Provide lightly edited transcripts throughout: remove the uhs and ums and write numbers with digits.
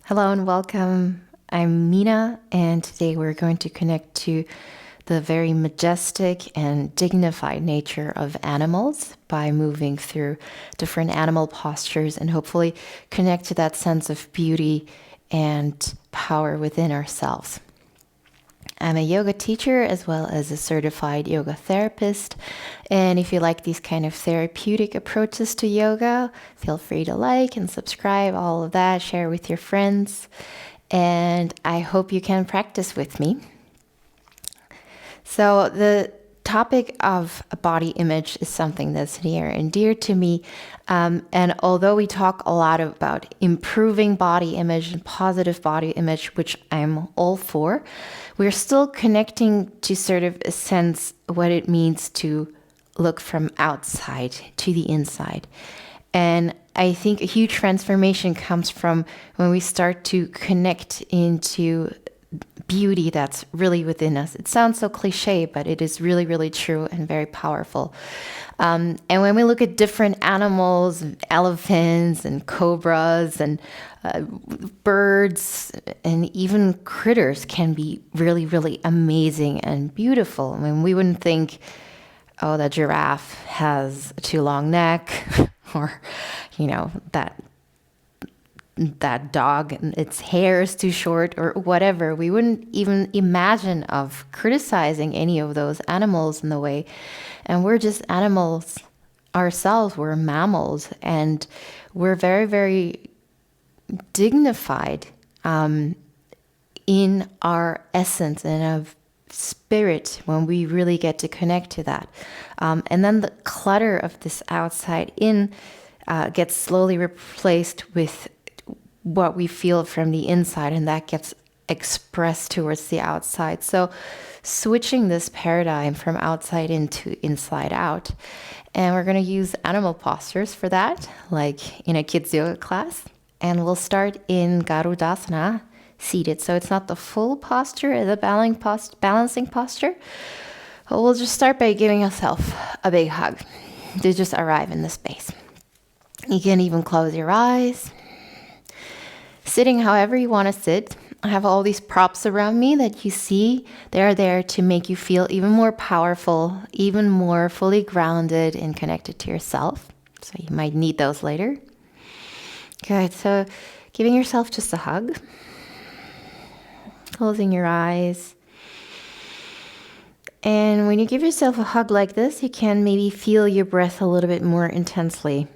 Hello and welcome. I'm Mina, and today we're going to connect to the very majestic and dignified nature of animals by moving through different animal postures and hopefully connect to that sense of beauty and power within ourselves. I'm a yoga teacher as well as a certified yoga therapist. And if you like these kind of therapeutic approaches to yoga, feel free to like and subscribe, all of that, share with your friends. And I hope you can practice with me. So the topic of body image is something that's near and dear to me. And although we talk a lot about improving body image and positive body image, which I'm all for, we're still connecting to sort of a sense what it means to look from outside to the inside. And I think a huge transformation comes from when we start to connect into beauty that's really within us. It sounds so cliche, but it is really, really true and very powerful. And when we look at different animals, elephants and cobras and birds and even critters can be really, really amazing and beautiful. I mean, we wouldn't think, oh, the giraffe has a too long neck or, that dog, its hair is too short or whatever. We wouldn't even imagine of criticizing any of those animals in the way. And we're just animals ourselves. We're mammals, and we're very, very dignified in our essence and of spirit when we really get to connect to that. And then the clutter of this outside in gets slowly replaced with what we feel from the inside, and that gets expressed towards the outside. So switching this paradigm from outside in to inside out. And we're going to use animal postures for that, like in a kids yoga class. And we'll start in Garudasana, seated. So it's not the full posture, the balancing posture. But we'll just start by giving yourself a big hug to just arrive in the space. You can even close your eyes. Sitting however you want to sit. I have all these props around me that you see. They're there to make you feel even more powerful, even more fully grounded and connected to yourself. So you might need those later. Good. So giving yourself just a hug. Closing your eyes. And when you give yourself a hug like this, you can maybe feel your breath a little bit more intensely.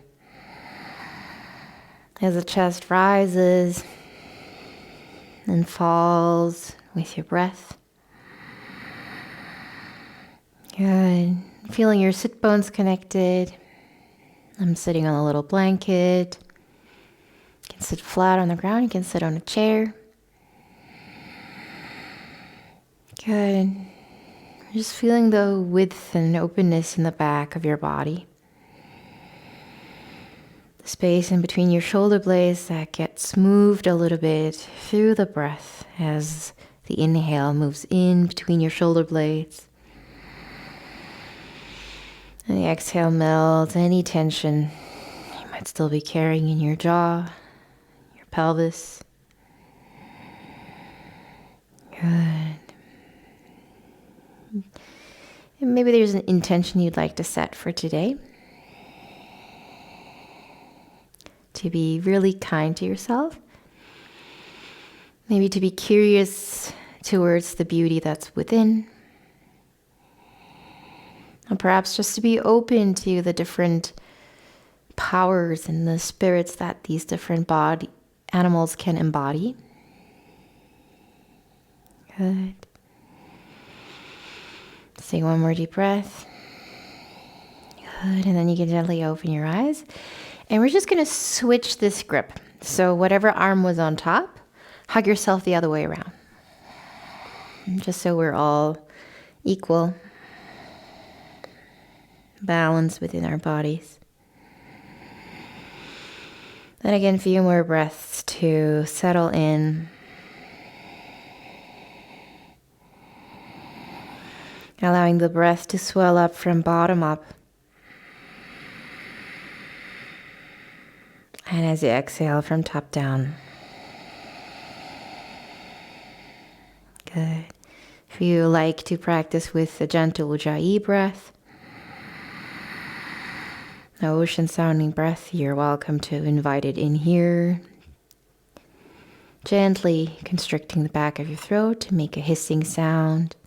As the chest rises and falls with your breath. Good. Feeling your sit bones connected. I'm sitting on a little blanket. You can sit flat on the ground. You can sit on a chair. Good. Just feeling the width and openness in the back of your body. Space in between your shoulder blades that gets moved a little bit through the breath as the inhale moves in between your shoulder blades. And the exhale melts any tension you might still be carrying in your jaw, your pelvis. Good. And maybe there's an intention you'd like to set for today. To be really kind to yourself. Maybe to be curious towards the beauty that's within. And perhaps just to be open to the different powers and the spirits that these different body animals can embody. Good. Take one more deep breath. Good. And then you can gently open your eyes. And we're just going to switch this grip. So whatever arm was on top, hug yourself the other way around. Just so we're all equal, balanced within our bodies. Then again, a few more breaths to settle in. Allowing the breath to swell up from bottom up. And as you exhale from top down. Good. If you like to practice with a gentle Ujjayi breath, the ocean sounding breath, you're welcome to invite it in here. Gently constricting the back of your throat to make a hissing sound.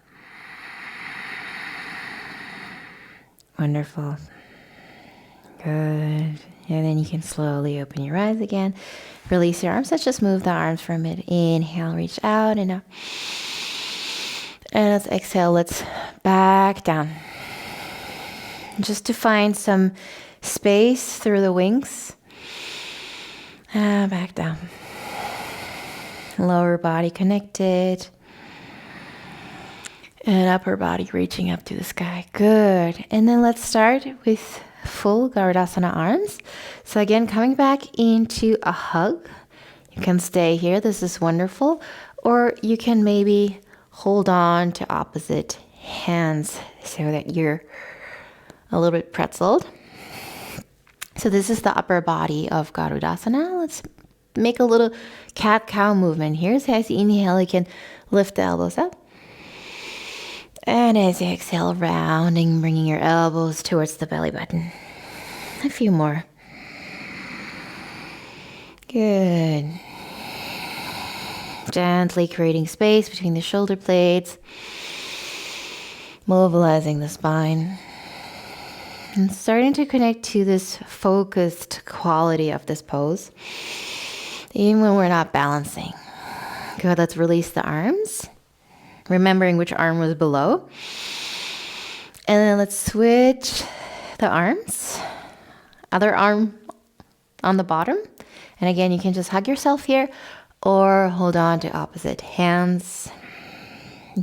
Wonderful. Good. And then you can slowly open your eyes again. Release your arms. Let's just move the arms for a minute. Inhale, reach out and up. And let's exhale. Let's back down. Just to find some space through the wings. Back down. Lower body connected. And upper body reaching up to the sky. Good. And then let's start with full Garudasana arms. So again, coming back into a hug. You can stay here. This is wonderful. Or you can maybe hold on to opposite hands so that you're a little bit pretzeled. So this is the upper body of Garudasana. Let's make a little cat-cow movement here. So as you inhale, you can lift the elbows up. And as you exhale, rounding, bringing your elbows towards the belly button. A few more. Good. Gently creating space between the shoulder blades. Mobilizing the spine. And starting to connect to this focused quality of this pose. Even when we're not balancing. Good, let's release the arms. Remembering which arm was below. And then let's switch the arms. Other arm on the bottom. And again, you can just hug yourself here or hold on to opposite hands.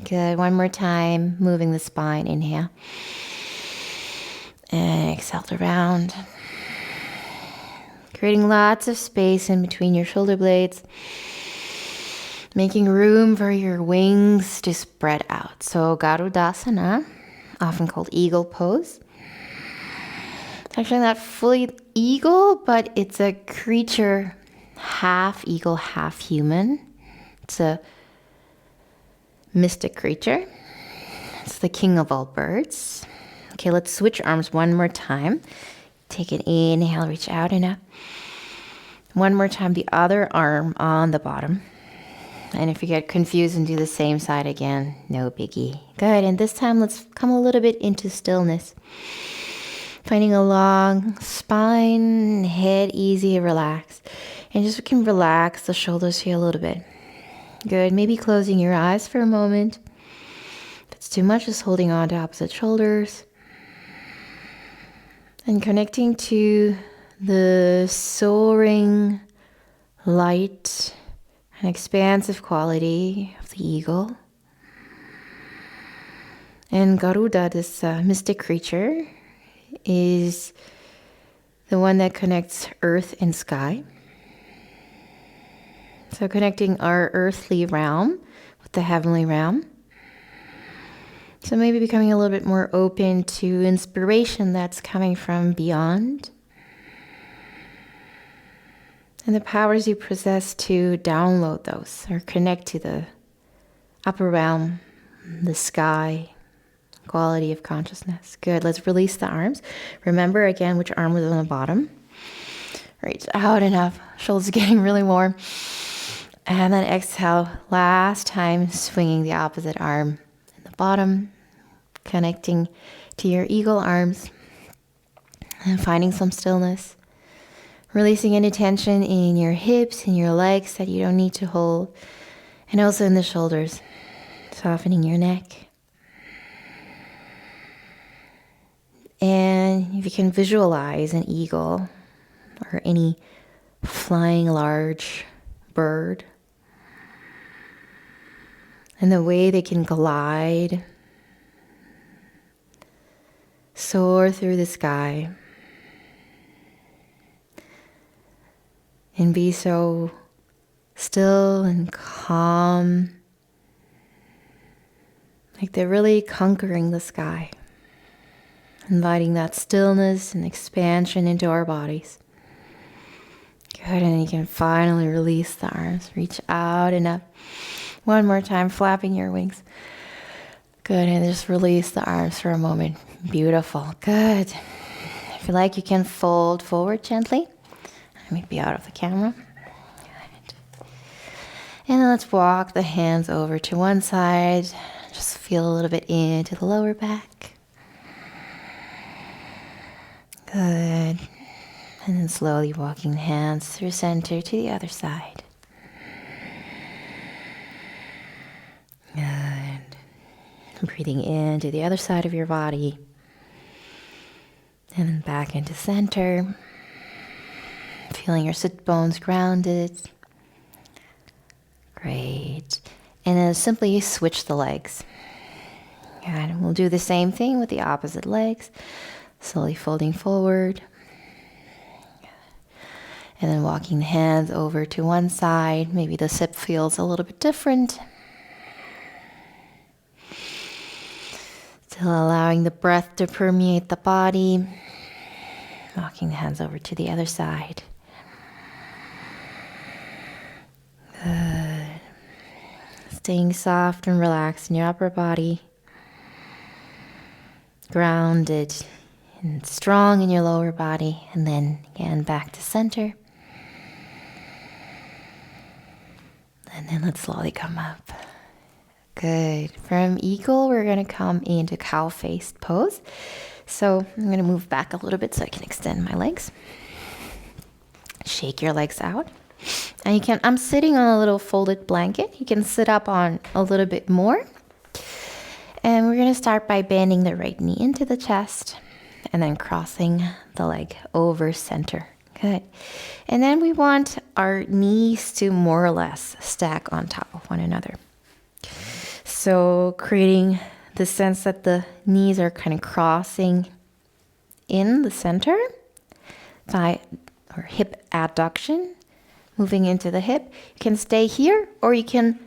Good, one more time. Moving the spine, inhale. And exhale around. Creating lots of space in between your shoulder blades. Making room for your wings to spread out. So Garudasana, often called eagle pose. It's actually not fully eagle, but it's a creature, half eagle, half human. It's a mystic creature. It's the king of all birds. Okay, let's switch arms one more time. Take an inhale, reach out and up. One more time, the other arm on the bottom. And if you get confused and do the same side again, no biggie. Good, and this time let's come a little bit into stillness. Finding a long spine, head easy, relax. And just can relax the shoulders here a little bit. Good, maybe closing your eyes for a moment. If it's too much, just holding on to opposite shoulders. And connecting to the soaring, light, an expansive quality of the eagle. And Garuda, this mystic creature, is the one that connects earth and sky. So connecting our earthly realm with the heavenly realm. So maybe becoming a little bit more open to inspiration that's coming from beyond. And the powers you possess to download those or connect to the upper realm, the sky, quality of consciousness. Good, let's release the arms. Remember again which arm was on the bottom. Reach out enough, shoulders getting really warm. And then exhale, last time swinging the opposite arm in the bottom, connecting to your eagle arms and finding some stillness. Releasing any tension in your hips and your legs that you don't need to hold. And also in the shoulders. Softening your neck. And if you can visualize an eagle or any flying large bird. And the way they can glide, soar through the sky. And be so still and calm. Like they're really conquering the sky. Inviting that stillness and expansion into our bodies. Good, and you can finally release the arms. Reach out and up. One more time, flapping your wings. Good, and just release the arms for a moment. Beautiful, good. If you like, you can fold forward gently. Let me be out of the camera. Good. And then let's walk the hands over to one side. Just feel a little bit into the lower back. Good. And then slowly walking the hands through center to the other side. Good. Breathing into the other side of your body. And then back into center. Feeling your sit bones grounded. Great. And then simply switch the legs. And we'll do the same thing with the opposite legs. Slowly folding forward. And then walking the hands over to one side. Maybe the sit feels a little bit different. Still allowing the breath to permeate the body. Walking the hands over to the other side. Good. Staying soft and relaxed in your upper body. Grounded and strong in your lower body. And then again back to center. And then let's slowly come up. Good. From eagle, we're going to come into cow-faced pose. So I'm going to move back a little bit so I can extend my legs. Shake your legs out. And you can, I'm sitting on a little folded blanket. You can sit up on a little bit more. And we're going to start by bending the right knee into the chest and then crossing the leg over center. Good. And then we want our knees to more or less stack on top of one another. So creating the sense that the knees are kind of crossing in the center, thigh or hip adduction, moving into the hip. You can stay here or you can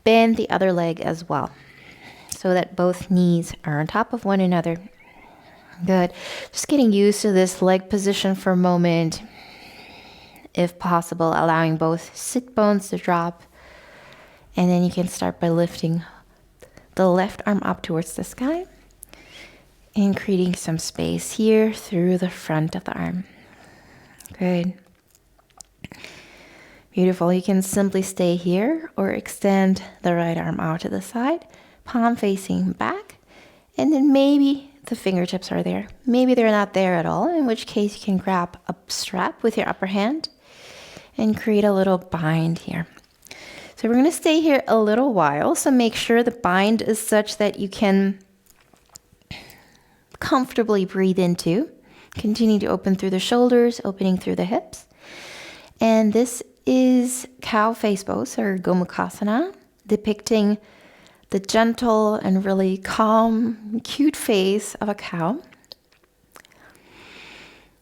bend the other leg as well so that both knees are on top of one another. Good. Just getting used to this leg position for a moment. If possible, allowing both sit bones to drop. And then you can start by lifting the left arm up towards the sky and creating some space here through the front of the arm. Good. Beautiful. You can simply stay here or extend the right arm out to the side, palm facing back, and then maybe the fingertips are there. Maybe they're not there at all, in which case you can grab a strap with your upper hand and create a little bind here. So we're going to stay here a little while, so make sure the bind is such that you can comfortably breathe into. Continue to open through the shoulders, opening through the hips. And this is cow face pose or Gomukhasana, depicting the gentle and really calm, cute face of a cow.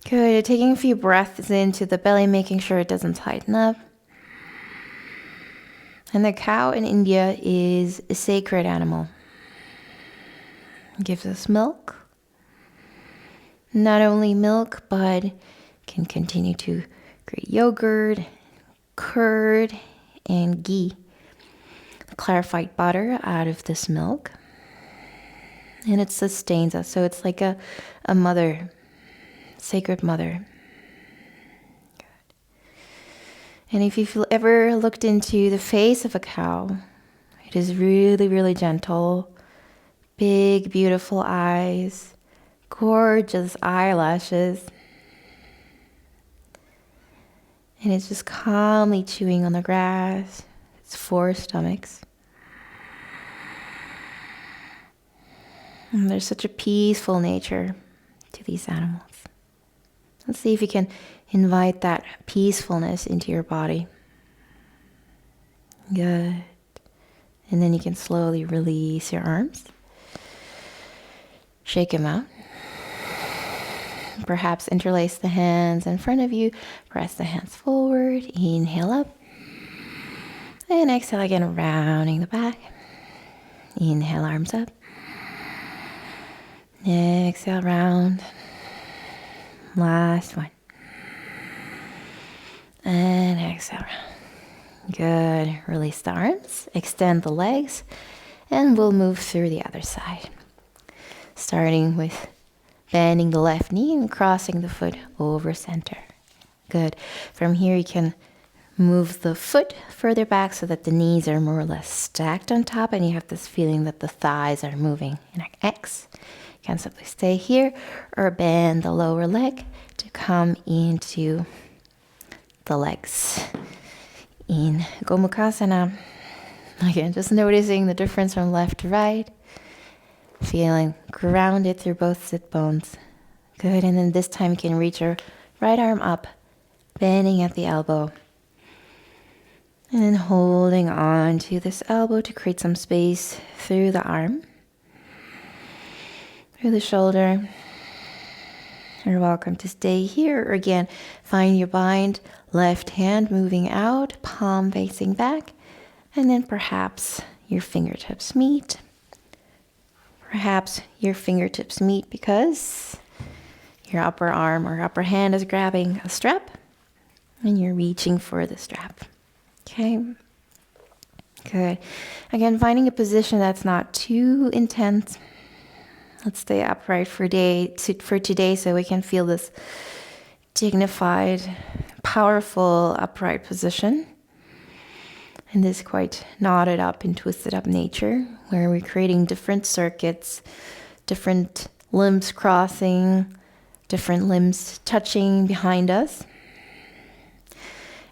Good. Taking a few breaths into the belly, making sure it doesn't tighten up. And the cow in India is a sacred animal. It gives us milk. Not only milk, but can continue to create yogurt, curd, and ghee. Clarified butter out of this milk. And it sustains us. So it's like a mother, sacred mother. And if you've ever looked into the face of a cow, it is really, really gentle. Big, beautiful eyes. Gorgeous eyelashes. And it's just calmly chewing on the grass. It's 4 stomachs. And there's such a peaceful nature to these animals. Let's see if you can invite that peacefulness into your body. Good. And then you can slowly release your arms. Shake them out. Perhaps interlace the hands in front of you. Press the hands forward. Inhale up. And exhale again, rounding the back. Inhale, arms up. Exhale, round. Last one. And exhale, round. Good. Release the arms, extend the legs, and we'll move through the other side. Starting with bending the left knee and crossing the foot over center. Good. From here, you can move the foot further back so that the knees are more or less stacked on top, and you have this feeling that the thighs are moving in an X. You can simply stay here or bend the lower leg to come into the legs. In Gomukhasana, again, just noticing the difference from left to right. Feeling grounded through both sit bones. Good, and then this time you can reach your right arm up, bending at the elbow. And then holding on to this elbow to create some space through the arm, through the shoulder. You're welcome to stay here. Or again, find your bind, left hand moving out, palm facing back, and then perhaps your fingertips meet. Perhaps your fingertips meet because your upper arm or upper hand is grabbing a strap and you're reaching for the strap. Okay, good. Again, finding a position that's not too intense. Let's stay upright for today so we can feel this dignified, powerful, upright position. In this quite knotted up and twisted up nature, where we're creating different circuits, different limbs crossing, different limbs touching behind us.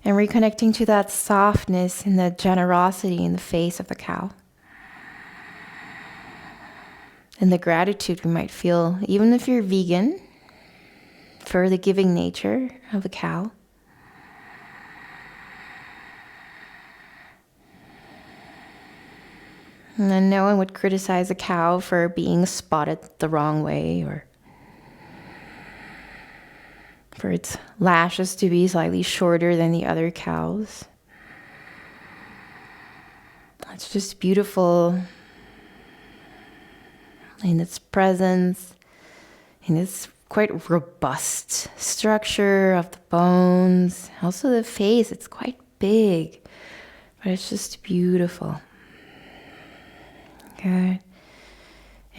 And reconnecting to that softness and that generosity in the face of the cow. And the gratitude we might feel, even if you're vegan, for the giving nature of the cow. And then no one would criticize a cow for being spotted the wrong way or for its lashes to be slightly shorter than the other cows. It's just beautiful in its presence, in its quite robust structure of the bones. Also the face, it's quite big, but it's just beautiful. Good.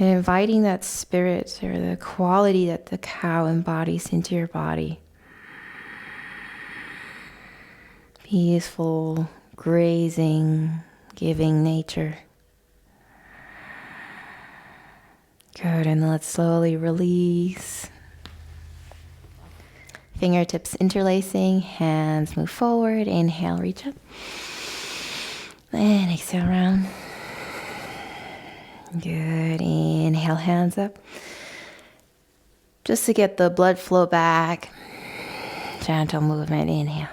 And inviting that spirit or the quality that the cow embodies into your body. Peaceful, grazing, giving nature. Good, and let's slowly release. Fingertips interlacing, hands move forward. Inhale, reach up. And exhale, round. Good. Inhale, hands up. Just to get the blood flow back. Gentle movement. Inhale.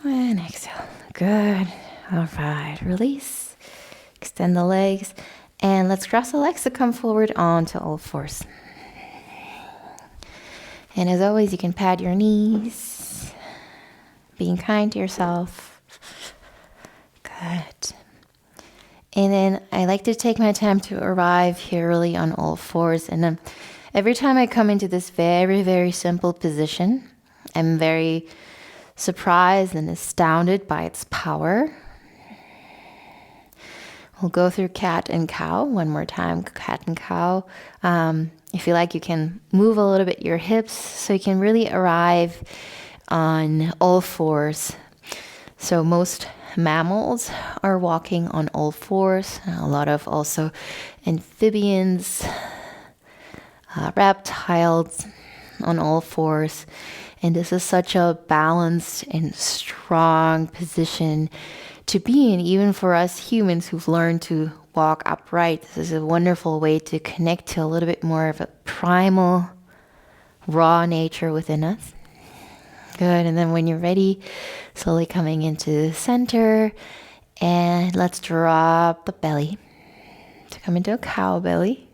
And exhale. Good. All right. Release. Extend the legs. And let's cross the legs to come forward onto all fours. And as always, you can pad your knees. Being kind to yourself. Good. And then I like to take my time to arrive here really on all fours. And then every time I come into this very, very simple position, I'm very surprised and astounded by its power. We'll go through cat and cow one more time, cat and cow. If you like, you can move a little bit your hips so you can really arrive on all fours. So most mammals are walking on all fours. A lot of also amphibians, reptiles on all fours. And this is such a balanced and strong position to be in, even for us humans who've learned to walk upright. This is a wonderful way to connect to a little bit more of a primal, raw nature within us. Good, and then when you're ready, slowly coming into the center, and let's drop the belly to come into a cow belly.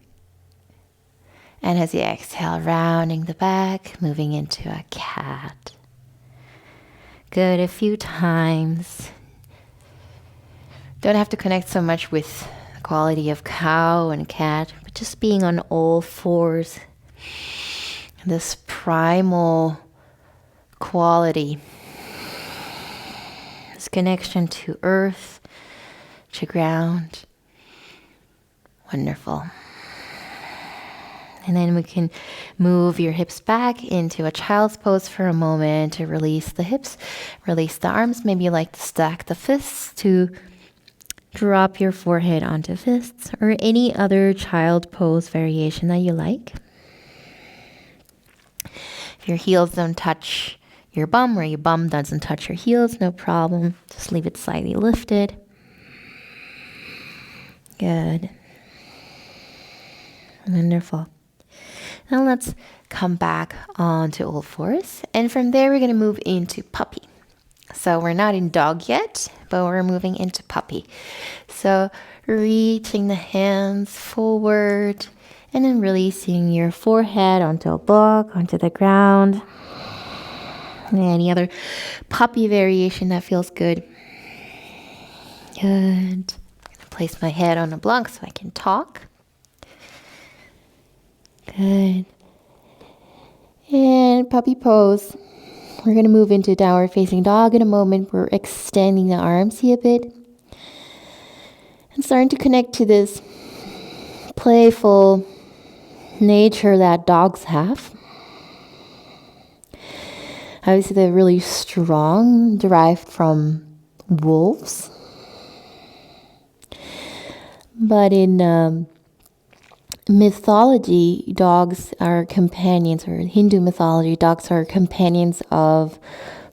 And as you exhale, rounding the back, moving into a cat. Good, a few times. Don't have to connect so much with the quality of cow and cat, but just being on all fours. This primal quality this connection to earth, to ground. Wonderful. And then we can move your hips back into a child's pose for a moment to release the hips, release the arms. Maybe you like to stack the fists to drop your forehead onto fists, or any other child pose variation that you like. If your heels don't touch your bum, or your bum doesn't touch your heels, no problem. Just leave it slightly lifted. Good. Wonderful. Now let's come back onto all fours. And from there, we're going to move into puppy. So we're not in dog yet, but we're moving into puppy. So reaching the hands forward and then releasing your forehead onto a block, onto the ground. Any other puppy variation that feels good. Good. I'm going to place my head on a block so I can talk. Good. And puppy pose. We're going to move into downward facing dog in a moment. We're extending the arms here a bit. And starting to connect to this playful nature that dogs have. Obviously, they're really strong, derived from wolves. But in mythology, dogs are companions, or Hindu mythology, dogs are companions of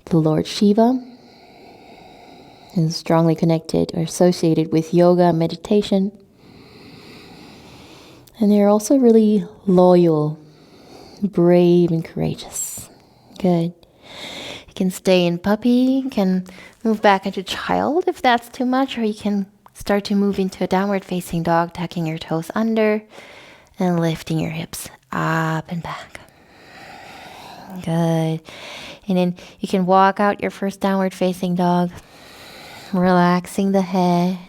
the Lord Shiva, and strongly connected or associated with yoga, meditation. And they're also really loyal, brave, and courageous. Good. You can stay in puppy, you can move back into child if that's too much, or you can start to move into a downward facing dog, tucking your toes under and lifting your hips up and back. Good. And then you can walk out your first downward facing dog, relaxing the head,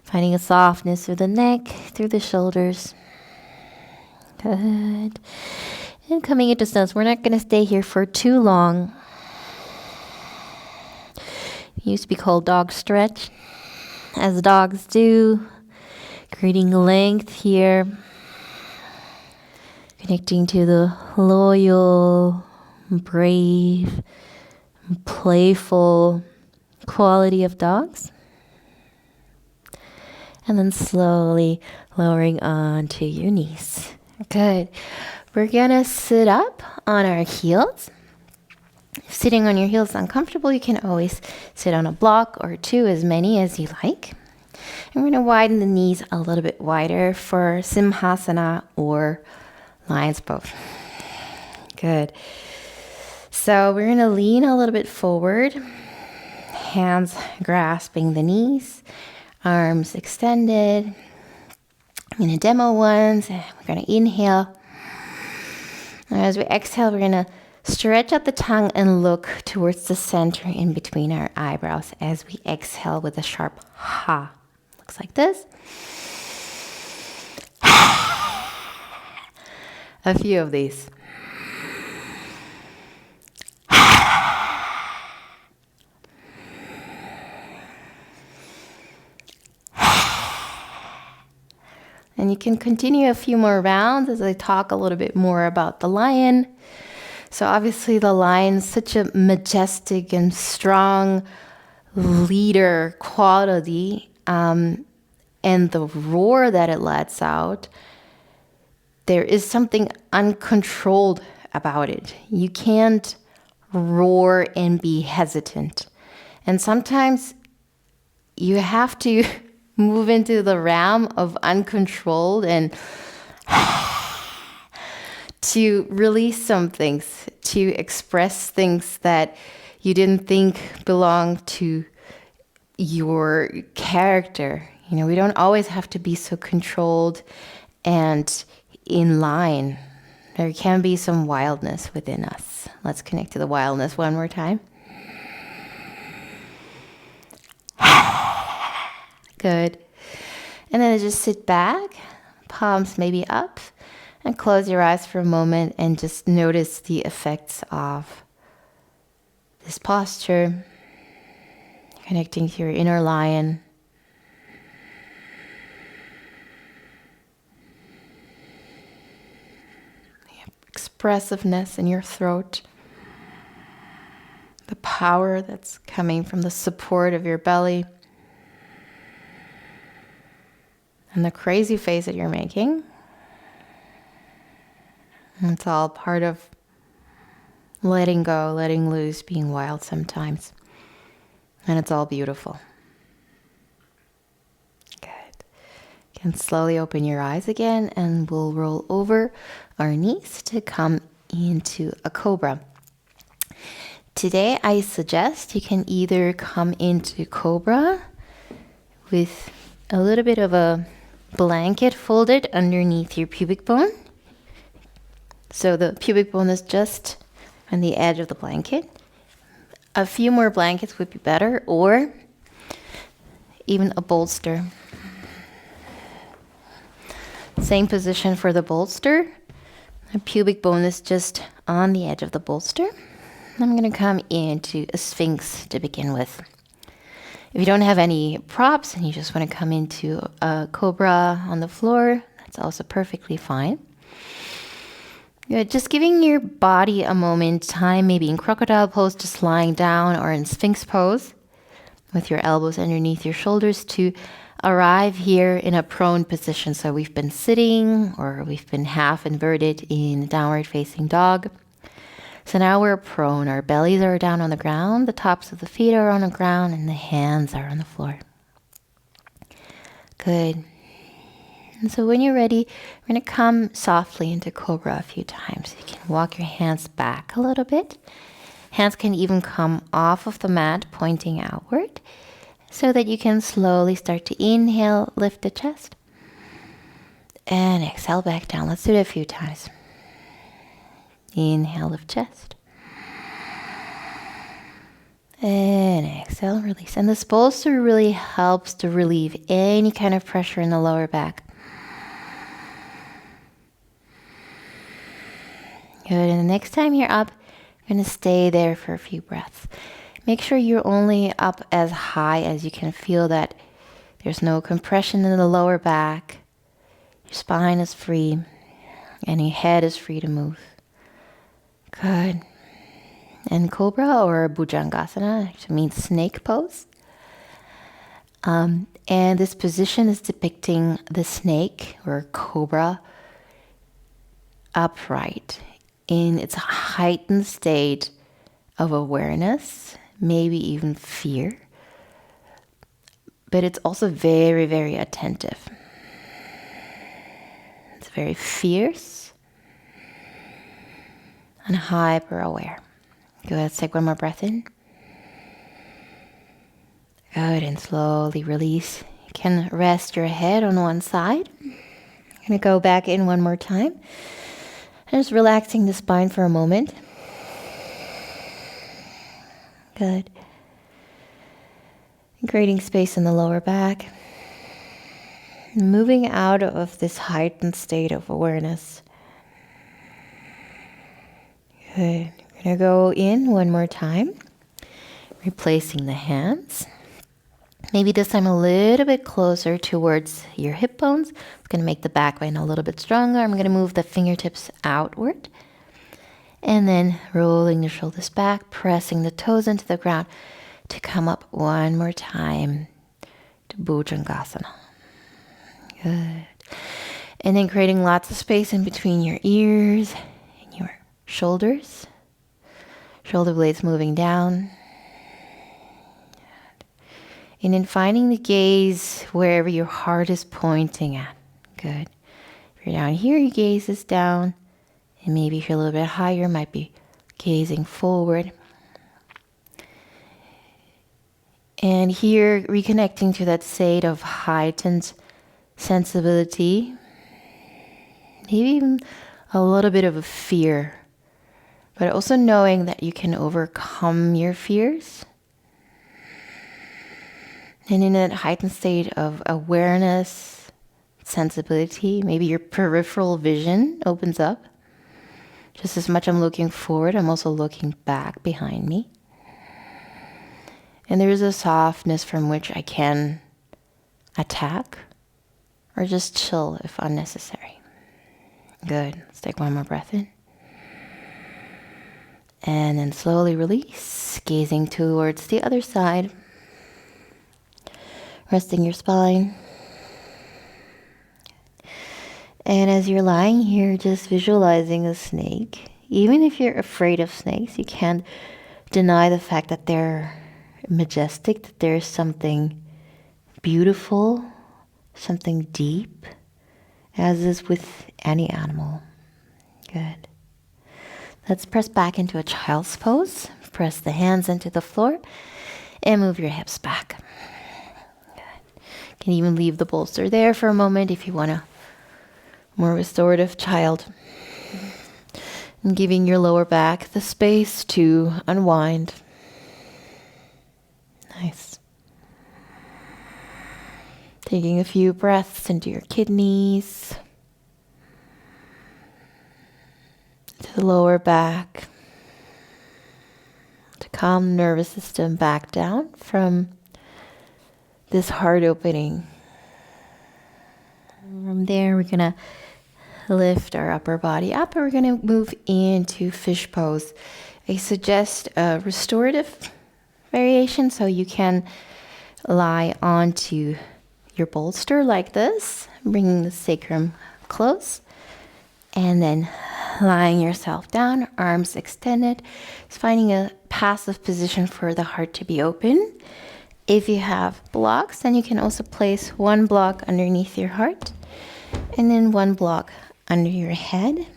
finding a softness through the neck, through the shoulders. Good. And coming into stillness. We're not going to stay here for too long. It used to be called dog stretch, as dogs do, creating length here, connecting to the loyal, brave, playful quality of dogs. And then slowly lowering onto your knees. Good. We're gonna sit up on our heels. If sitting on your heels is uncomfortable, you can always sit on a block or two, as many as you like. And we're gonna widen the knees a little bit wider for Simhasana or lion's pose. Good. So we're gonna lean a little bit forward, hands grasping the knees, arms extended. I'm gonna demo once. We're gonna inhale. And as we exhale, we're gonna stretch out the tongue and look towards the center in between our eyebrows as we exhale with a sharp ha. Looks like this. A few of these. And you can continue a few more rounds as I talk a little bit more about the lion. So obviously the lion's such a majestic and strong leader quality, and the roar that it lets out, there is something uncontrolled about it. You can't roar and be hesitant. And sometimes you have to move into the realm of uncontrolled and to release some things, to express things that you didn't think belonged to your character. You know, we don't always have to be so controlled and in line. There can be some wildness within us. Let's connect to the wildness one more time. Good. And then just sit back, palms maybe up, and close your eyes for a moment and just notice the effects of this posture. connecting to your inner lion. The expressiveness in your throat. The power that's coming from the support of your belly. And the crazy face that you're making. It's all part of letting go, letting loose, being wild sometimes. And it's all beautiful. Good. You can slowly open your eyes again and we'll roll over our knees to come into a cobra. Today I suggest you can either come into cobra with a little bit of a blanket folded underneath your pubic bone. So the pubic bone is just on the edge of the blanket. A few more blankets would be better, or even a bolster. Same position for the bolster. The pubic bone is just on the edge of the bolster. I'm going to come into a sphinx to begin with. If you don't have any props and you just want to come into a cobra on the floor, that's also perfectly fine. Good. Just giving your body a moment, time, maybe in crocodile pose, just lying down, or in sphinx pose with your elbows underneath your shoulders to arrive here in a prone position. So we've been sitting or we've been half inverted in downward facing dog. So now we're prone. Our bellies are down on the ground, the tops of the feet are on the ground, and the hands are on the floor. Good. And so when you're ready, we're going to come softly into cobra a few times. You can walk your hands back a little bit. Hands can even come off of the mat, pointing outward, so that you can slowly start to inhale, lift the chest, and exhale back down. Let's do it a few times. Inhale, lift chest. And exhale, release. And this bolster really helps to relieve any kind of pressure in the lower back. Good. And the next time you're up, you're going to stay there for a few breaths. Make sure you're only up as high as you can feel, that there's no compression in the lower back. Your spine is free and your head is free to move. Good. And cobra, or bhujangasana, actually means snake pose. And this position is depicting the snake or cobra upright in its heightened state of awareness, maybe even fear. But it's also very, very attentive. It's very fierce and hyper aware. Good. Let's take one more breath in. Good. And slowly release. You can rest your head on one side. I'm going to go back in one more time. And just relaxing the spine for a moment. Good. Creating space in the lower back. Moving out of this heightened state of awareness. Good. We're going to go in one more time. Replacing the hands. Maybe this time a little bit closer towards your hip bones. It's going to make the back bend a little bit stronger. I'm going to move the fingertips outward. And then rolling the shoulders back, pressing the toes into the ground to come up one more time to bhujangasana. Good. And then creating lots of space in between your ears and your shoulders. Shoulder blades moving down. And then finding the gaze wherever your heart is pointing at. Good. If you're down here, your gaze is down. And maybe if you're a little bit higher, might be gazing forward. And here, reconnecting to that state of heightened sensibility. Maybe even a little bit of a fear. But also knowing that you can overcome your fears. And in that heightened state of awareness, sensibility, maybe your peripheral vision opens up. Just as much I'm looking forward, I'm also looking back behind me. And there is a softness from which I can attack or just chill if unnecessary. Good. Let's take one more breath in. And then slowly release, gazing towards the other side. Resting your spine. And as you're lying here, just visualizing a snake. Even if you're afraid of snakes, you can't deny the fact that they're majestic, that there's something beautiful, something deep, as is with any animal. Good. Let's press back into a child's pose. Press the hands into the floor and move your hips back. Good. You can even leave the bolster there for a moment if you want a more restorative child. And giving your lower back the space to unwind. Nice. Taking a few breaths into your kidneys, to the lower back, to calm the nervous system back down from this heart opening. From there, we're going to lift our upper body up and we're going to move into fish pose. I suggest a restorative variation, so you can lie onto your bolster like this, bringing the sacrum close, and then lying yourself down, arms extended, just finding a passive position for the heart to be open. If you have blocks, then you can also place one block underneath your heart and then one block under your head, making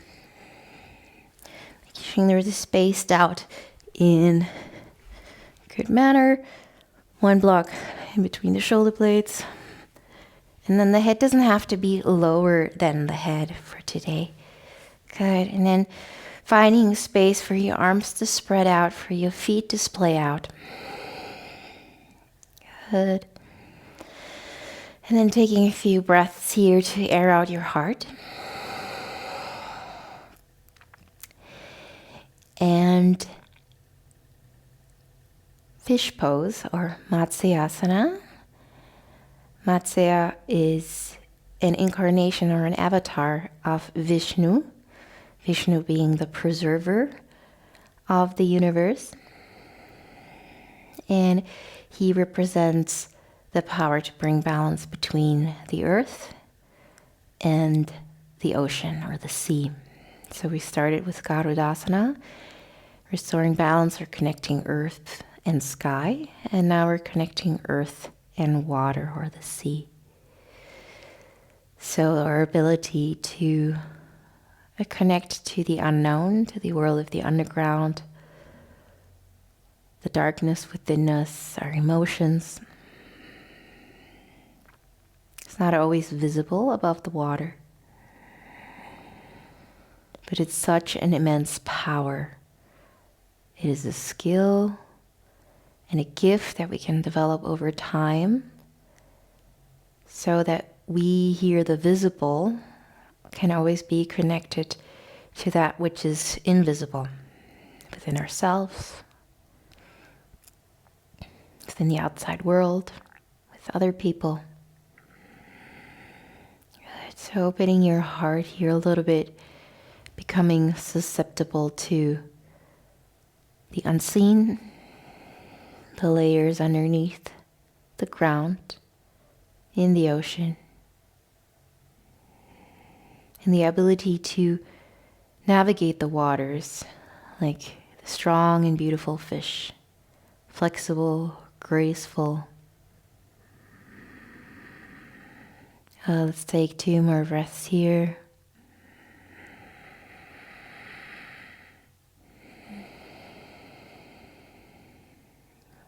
sure there's a spaced out in a good manner. One block in between the shoulder blades. And then the head doesn't have to be lower than the head for today. Good. And then finding space for your arms to spread out, for your feet to splay out. Good. And then taking a few breaths here to air out your heart. And fish pose, or Matsyasana. Matsya is an incarnation or an avatar of Vishnu. Vishnu being the preserver of the universe. And he represents the power to bring balance between the earth and the ocean or the sea. So we started with Garudasana, restoring balance or connecting earth and sky. And now we're connecting earth and water or the sea. So our ability to connect to the unknown, to the world of the underground, the darkness within us, our emotions. It's not always visible above the water, but it's such an immense power. It is a skill and a gift that we can develop over time so that we here, the visible, can always be connected to that which is invisible within ourselves, within the outside world, with other people. Good. So opening your heart here a little bit, becoming susceptible to the unseen, the layers underneath the ground, in the ocean, and the ability to navigate the waters like the strong and beautiful fish, flexible, graceful. Let's take 2 more breaths here.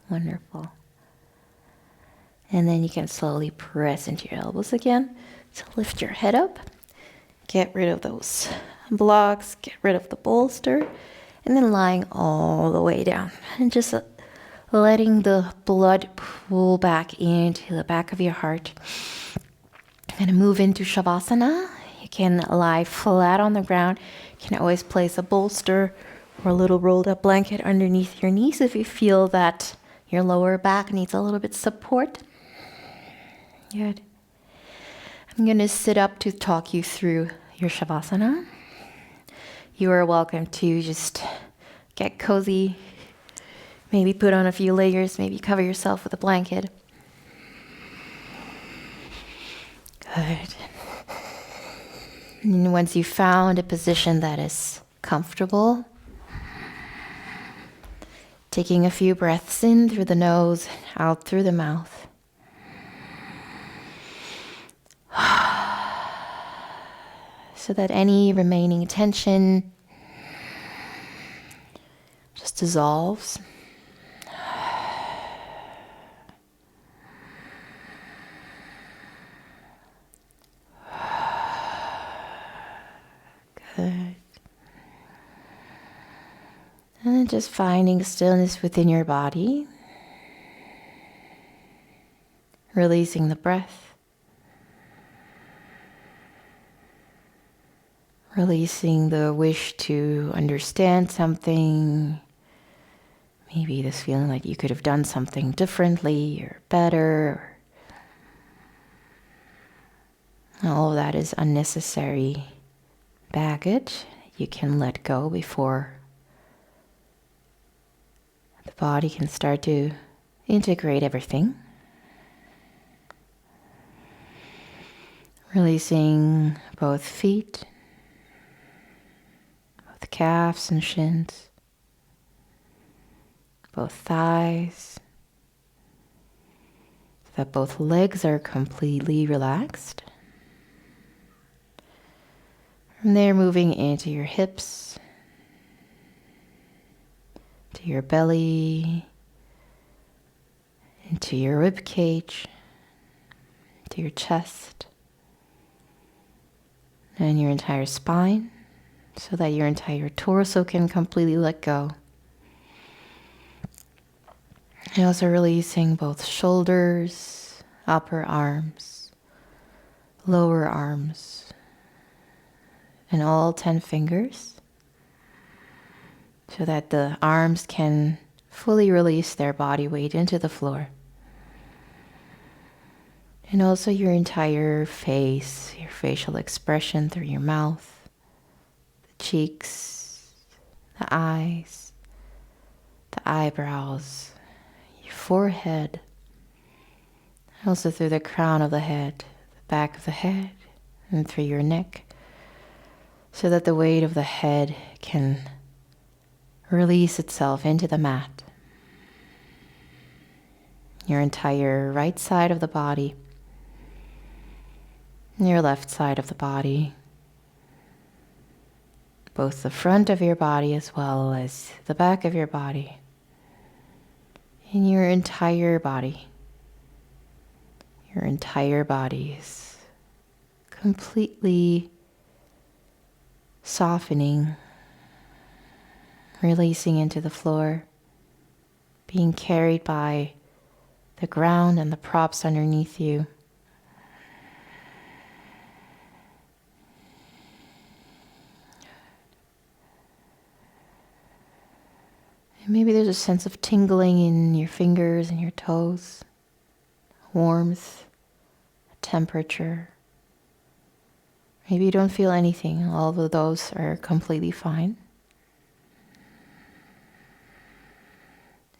Wonderful. And then you can slowly press into your elbows again. So lift your head up. Get rid of those blocks. Get rid of the bolster. And then lying all the way down. And just letting the blood pool back into the back of your heart. And move into Shavasana. You can lie flat on the ground. You can always place a bolster or a little rolled up blanket underneath your knees if you feel that Your lower back needs a little bit support. Good. I'm going to sit up to talk you through your Shavasana. You are welcome to just get cozy, maybe put on a few layers, maybe cover yourself with a blanket. Good. And once you've found a position that is comfortable, taking a few breaths in through the nose, out through the mouth. So that any remaining tension just dissolves. Good. And then just finding stillness within your body. Releasing the breath. Releasing the wish to understand something. Maybe this feeling like you could have done something differently or better. All of that is unnecessary baggage. You can let go before the body can start to integrate everything. Releasing both feet, both calves and shins, both thighs, so that both legs are completely relaxed. From there, moving into your hips, to your belly, into your rib cage, to your chest, and your entire spine, so that your entire torso can completely let go. And also releasing both shoulders, upper arms, lower arms, and all 10 fingers, so that the arms can fully release their body weight into the floor. And also your entire face, your facial expression through your mouth, the cheeks, the eyes, the eyebrows, your forehead, also through the crown of the head, the back of the head, and through your neck, so that the weight of the head can release itself into the mat. Your entire right side of the body, your left side of the body, both the front of your body as well as the back of your body, and your entire body. Your entire body is completely softening, releasing into the floor, being carried by the ground and the props underneath you. And maybe there's a sense of tingling in your fingers and your toes, warmth, temperature. Maybe you don't feel anything. All of those are completely fine.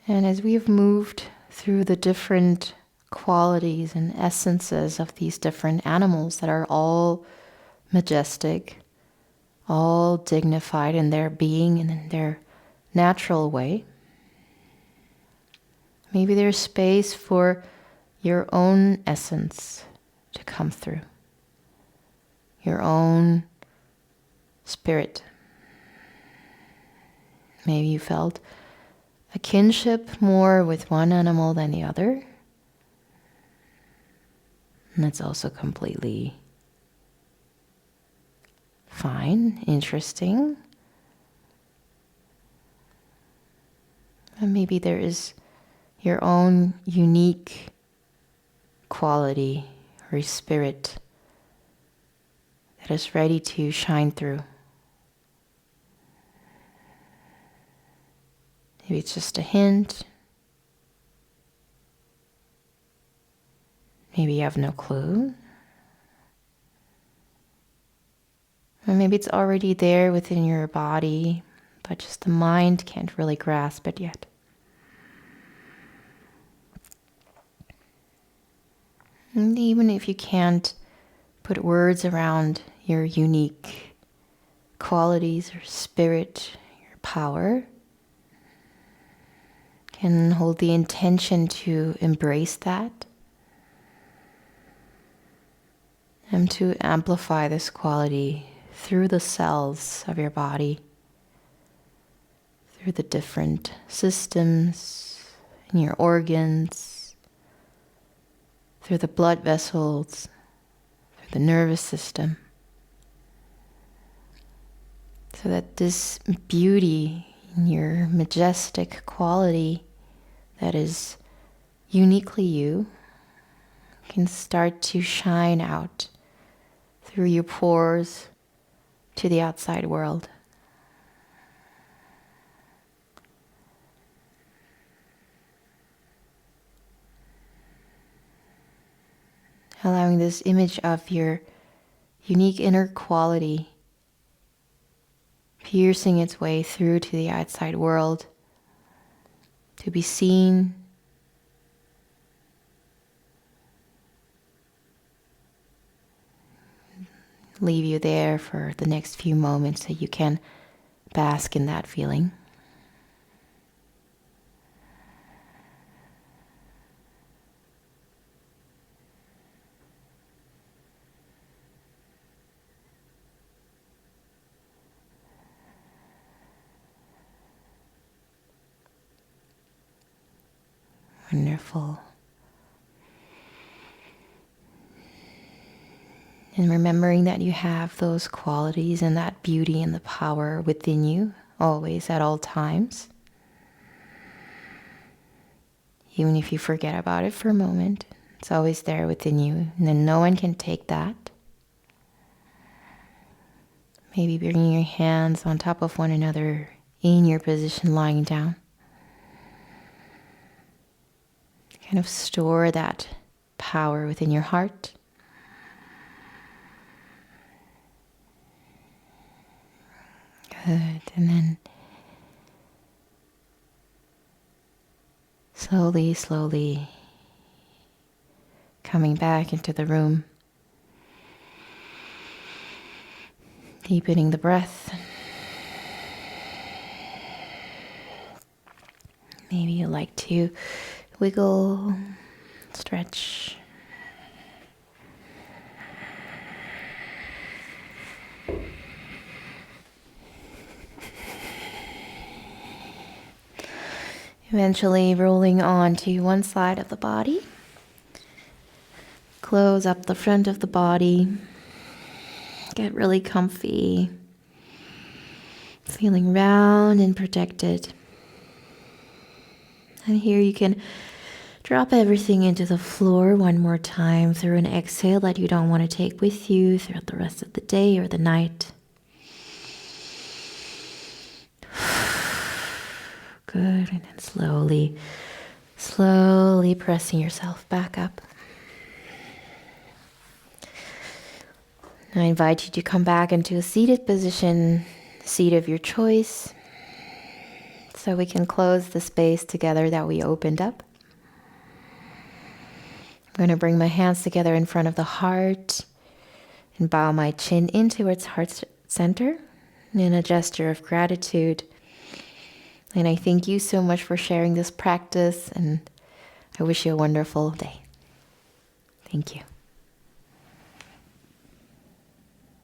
And as we've moved through the different qualities and essences of these different animals that are all majestic, all dignified in their being and in their natural way, maybe there's space for your own essence to come through, your own spirit. Maybe you felt a kinship more with one animal than the other. And that's also completely fine, interesting. And maybe there is your own unique quality or spirit that is ready to shine through. Maybe it's just a hint, Maybe you have no clue. Or maybe it's already there within your body, but just the mind can't really grasp it yet. And even if you can't put words around your unique qualities or spirit, your power, can hold the intention to embrace that and to amplify this quality through the cells of your body, through the different systems in your organs, through the blood vessels, through the nervous system, so that this beauty in your majestic quality that is uniquely you can start to shine out through your pores to the outside world. Allowing this image of your unique inner quality piercing its way through to the outside world, to be seen, leave you there for the next few moments so you can bask in that feeling. Wonderful. And remembering that you have those qualities and that beauty and the power within you, always, at all times. Even if you forget about it for a moment, it's always there within you, and then no one can take that. Maybe bringing your hands on top of one another in your position lying down. Kind of store that power within your heart. Good. And then slowly coming back into the room. Deepening the breath. Maybe you like to wiggle, stretch. Eventually rolling on to one side of the body. Close up the front of the body. Get really comfy. Feeling round and protected. And here you can drop everything into the floor one more time through an exhale that you don't want to take with you throughout the rest of the day or the night. Good, and then slowly pressing yourself back up. I invite you to come back into a seated position, seat of your choice, so we can close the space together that we opened up. I'm going to bring my hands together in front of the heart and bow my chin in towards heart center in a gesture of gratitude. And I thank you so much for sharing this practice, and I wish you a wonderful day. Thank you.